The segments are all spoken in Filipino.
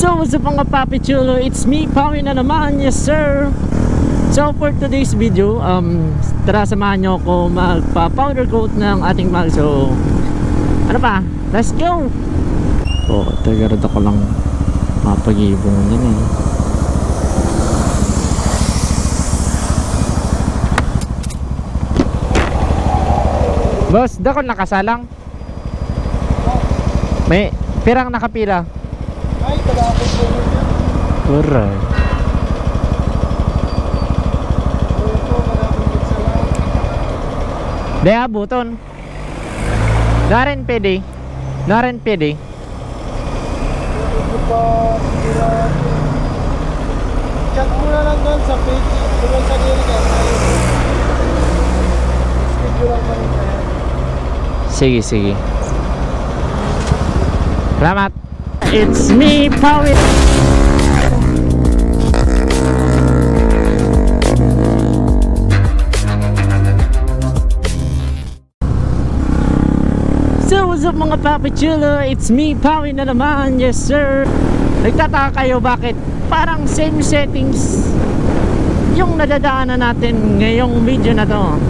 So what's up mga papi chulo, it's me, Pawi na naman, yes sir. So for today's video, tara samahan nyo ako magpa-powder coat ng ating mag. So ano pa, let's go. Oh, tagarad ako lang mapag-ibong din eh. Boss, dako nakasalang? May pirang nakapila? Ay, talakot po yun. Kuray. Daya buton. Naren pwede. Naren pwede. Chat mo na lang doon sa page. Doon sa diri ka. Schedule lang pa rin kaya. Sige, sige. Salamat. It's me, Pawi. So what's up mga papi chulo, it's me, Pawi na naman, yes sir. Nagtataka kayo bakit parang same settings yung nadadaanan natin ngayong video na to.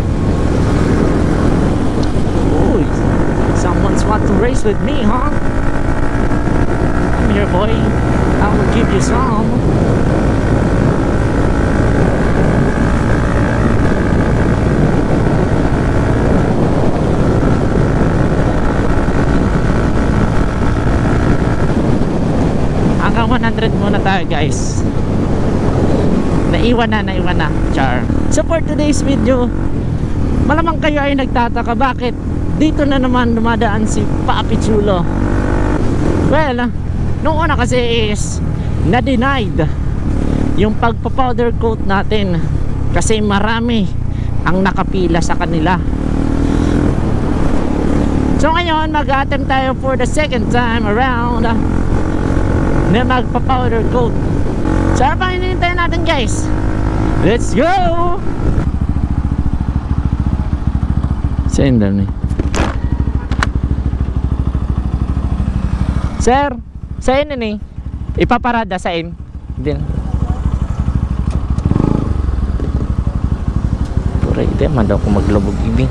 Uy, someone's want to race with me, huh? Come here boy, I will give you some. Hanggang 100 muna tayo guys. Naiwan na, char. So for today's video, malamang kayo ay nagtataka bakit dito na naman dumadaan si Papi Chulo. Well, nung una kasi is na-denied yung pagpa-powder coat natin kasi marami ang nakapila sa kanila. So ngayon mag-attempt tayo for the second time around na magpa-powder coat. So ano pang hinihintay natin guys? Let's go! Sender ni Sir, sa in ni ipaparada sa in din. Pura ite man daw ko maglubog ini.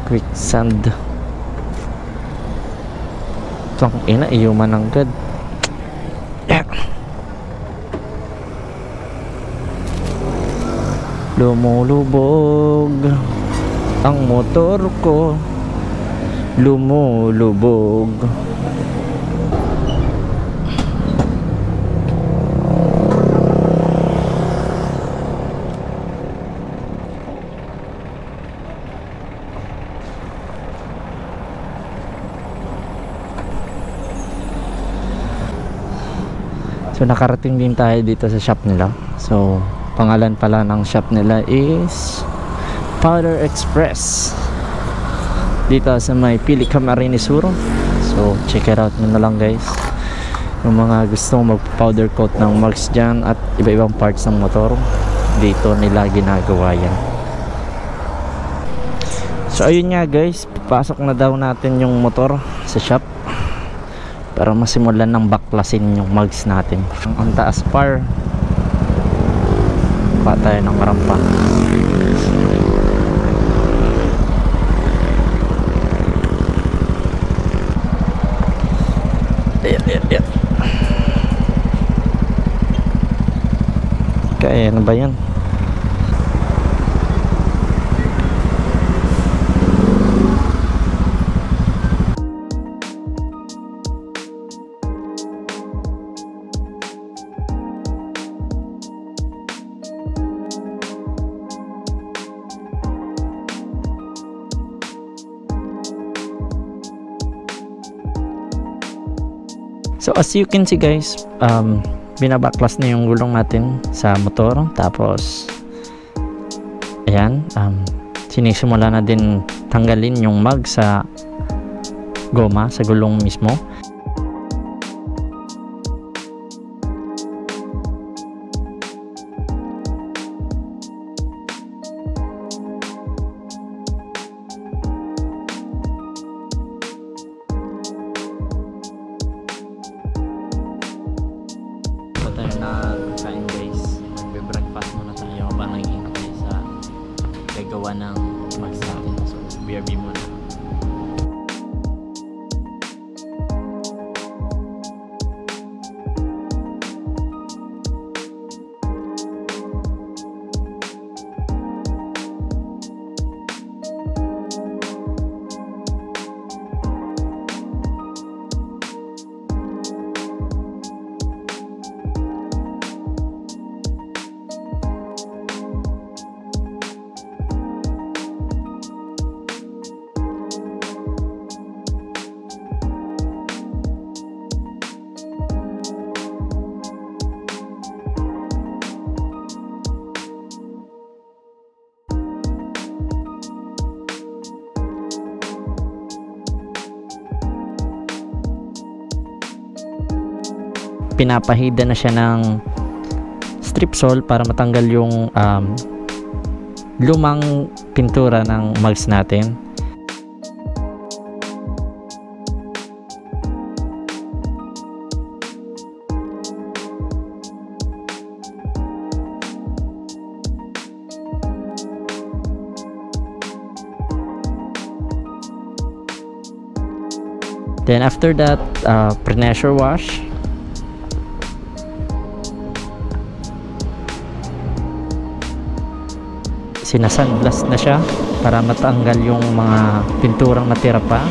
Quicksand. Tong ina iyo man ang good. Lumulubog ang motor ko. Lumulubog. So nakarating din tayo dito sa shop nila. So pangalan pala ng shop nila is Powder Express dito sa may Pili Camarines Sur. So check it out nyo na lang guys, yung mga gustong mag powder coat ng marks dyan at iba-ibang parts ng motor, dito nila ginagawa yan. So ayun nga guys, papasok na daw natin yung motor sa shop para masimulan ng baklasin yung mugs natin. Ang taas par pa tayo ng rampa. Ayan. Kaya ano ba yan? So as you can see guys, binabaklas na yung gulong natin sa motor. Tapos ayan, sinisimula na din tanggalin yung mag sa goma, sa gulong mismo. gawa ng mags natin. So BRB muna. Pinapahida na siya ng strip sole para matanggal yung lumang pintura ng mags natin. Then after that, pre-pressure wash. Sinasandblast na siya para matanggal yung mga pinturang natira pa.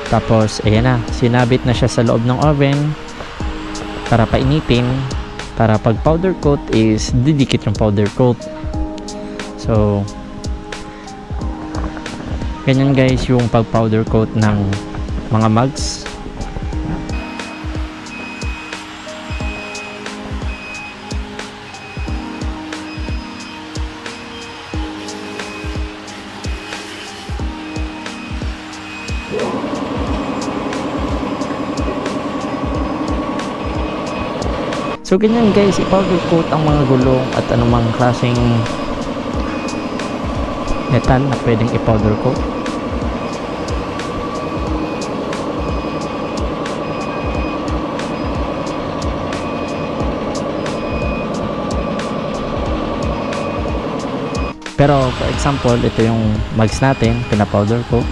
Tapos ayan na, sinabit na siya sa loob ng oven para painitin, para pag powder coat is didikit yung powder coat. So ganyan guys yung pag powder coat ng mga mugs. So ganyan guys, i-powder coat ang mga gulong at anumang klaseng metal na pwedeng i-powder coat. Pero for example, ito yung mugs natin, pina-powder coat.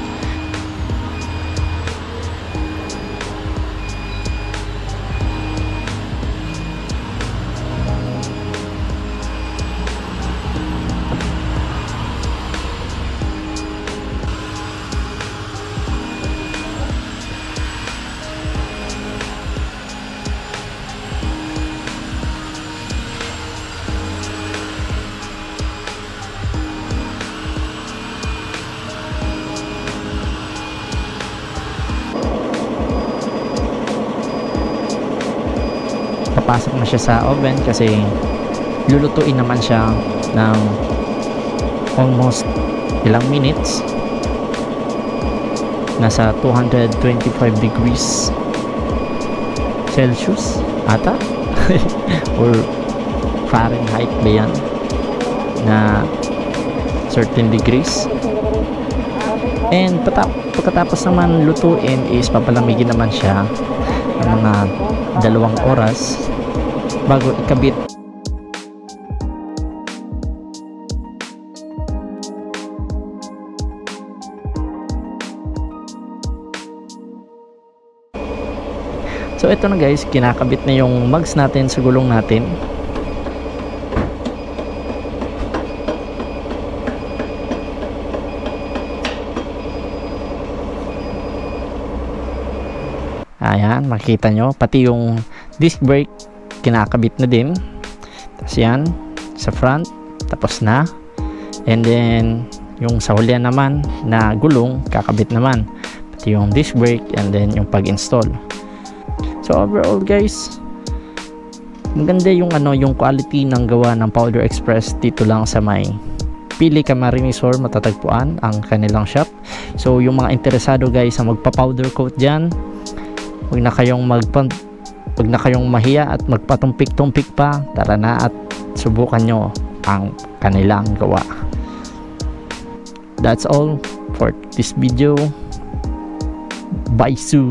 Papasok na siya sa oven kasi lulutuin naman siya ng almost ilang minutes. Nasa 225 degrees Celsius ata or Fahrenheit ba yan na certain degrees. And pagkatapos naman lutuin is papalamigin naman siya ng mga 2 oras bago ikabit. So ito na guys, kinakabit na yung mugs natin sa gulong natin. Ayan, makikita nyo pati yung disc brake kinakabit na din. Tapos yan sa front, tapos na. And then yung sa hulyan naman na gulong, kakabit naman pati yung disc brake and then yung pag-install. So overall guys, maganda yung yung quality ng gawa ng Powder Express dito lang sa may Pili Camarines Sur, matatagpuan ang kanilang shop. So yung mga interesado guys sa magpa-powder coat dyan, wag na kayong mahiya at magpatumpik-tumpik pa. Tara na at subukan nyo ang kanilang gawa. That's all for this video. Bye, Sue.